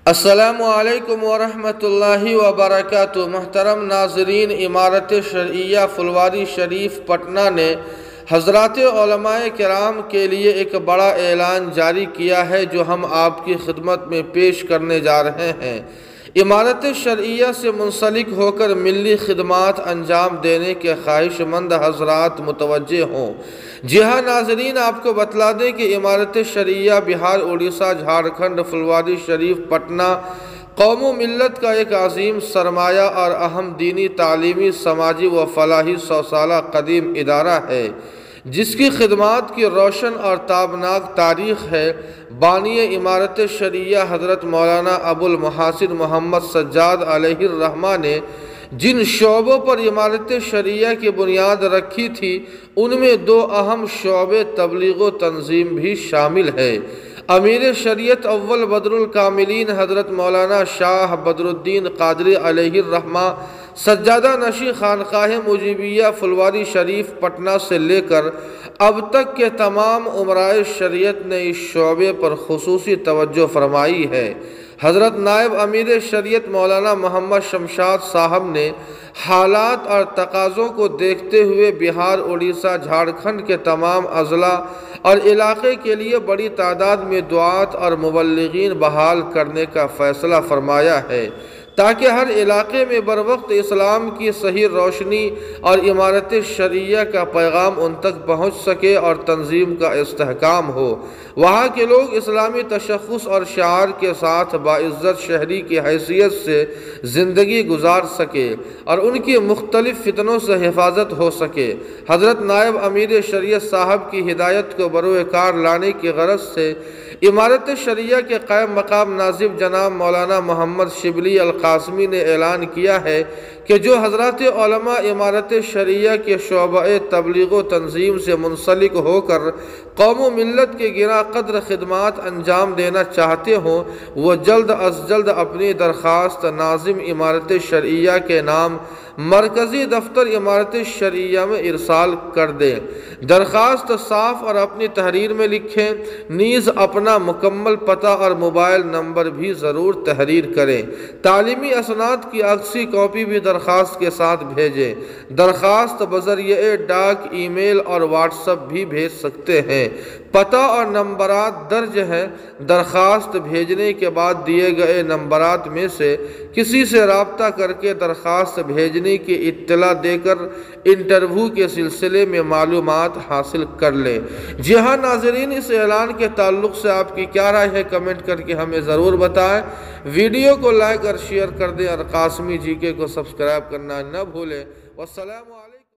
السلام علیکم ورحمۃ اللہ وبرکاتہ۔ محترم ناظرین، امارت شرعیہ پھلواری شریف پٹنہ نے حضرات علماء کرام کے لیے ایک بڑا اعلان جاری کیا ہے جو ہم آپ کی خدمت میں پیش کرنے جا رہے ہیں۔ امارت شرعیہ سے منسلک ہو کر ملی خدمات انجام دینے کے خواہش مند حضرات متوجہ ہوں۔ جی ہاں ناظرین، آپ کو بتلا دیں کہ امارت شرعیہ بہار، اڑیسہ، جھارکھنڈ، پھلواری شریف پٹنہ قوم و ملت کا ایک عظیم سرمایہ اور اہم دینی، تعلیمی، سماجی و فلاحی 100 سالہ قدیم ادارہ ہے جس کی خدمات کی روشن اور تابناک تاریخ ہے۔ بانی امارت شرعیہ حضرت مولانا ابو المحاسن محمد سجاد علیہ الرحمہ نے جن شعبوں پر امارت شرعیہ کی بنیاد رکھی تھی ان میں 2 اہم شعبے تبلیغ و تنظیم بھی شامل ہے۔ امیر شریعت اول بدر الکاملین حضرت مولانا شاہ بدر الدین قادری علیہ الرحمہ سجادہ نشی خانقاہ مجیبیہ پھلواری شریف پٹنہ سے لے کر اب تک کے تمام امرائے شریعت نے اس شعبے پر خصوصی توجہ فرمائی ہے۔ حضرت نائب امیر شریعت مولانا محمد شمشاد صاحب نے حالات اور تقاضوں کو دیکھتے ہوئے بہار، اڑیسہ، جھارکھنڈ کے تمام اضلاع اور علاقے کے لیے بڑی تعداد میں دعات اور مبلغین بحال کرنے کا فیصلہ فرمایا ہے تاکہ ہر علاقے میں بروقت اسلام کی صحیح روشنی اور امارت شرعیہ کا پیغام ان تک پہنچ سکے اور تنظیم کا استحکام ہو۔ وہاں کے لوگ اسلامی تشخص اور شعار کے ساتھ باعزت شہری کی حیثیت سے زندگی گزار سکے اور ان کی مختلف فتنوں سے حفاظت ہو سکے۔ حضرت نائب امیر شریعت صاحب کی ہدایت کو بروئے کار لانے کی غرض سے امارت شرعیہ کے قائم مقام ناظم جناب مولانا محمد شبلی القاسمی نے اعلان کیا ہے کہ جو حضرات علماء امارت شرعیہ کے شعبہ تبلیغ و تنظیم سے منسلک ہو کر قوم و ملت کے گراں قدر خدمات انجام دینا چاہتے ہوں وہ جلد از جلد اپنی درخواست ناظم امارت شرعیہ کے نام مرکزی دفتر امارت شرعیہ میں ارسال کر دیں۔ درخواست صاف اور اپنی تحریر میں لکھیں، نیز اپنا مکمل پتہ اور موبائل نمبر بھی ضرور تحریر کریں۔ تعلیمی اسناد کی عکسی کاپی بھی درخواست کے ساتھ بھیجیں۔ درخواست بذریعہ ڈاک، ای میل اور واٹس ایپ بھی بھیج سکتے ہیں۔ پتہ اور نمبرات درج ہیں۔ درخواست بھیجنے کے بعد دیے گئے نمبرات میں سے کسی سے رابطہ کر کے درخواست بھیجنے کی اطلاع دے کر انٹرویو کے سلسلے میں معلومات حاصل کر لیں۔ جی ہاں ناظرین، اس اعلان کے تعلق سے آپ کی کیا رائے ہے کمنٹ کر کے ہمیں ضرور بتائیں۔ ویڈیو کو لائک اور شیئر کر دیں اور قاسمی جی کے کو سبسکرائب کرنا نہ بھولیں۔ والسلام علیکم۔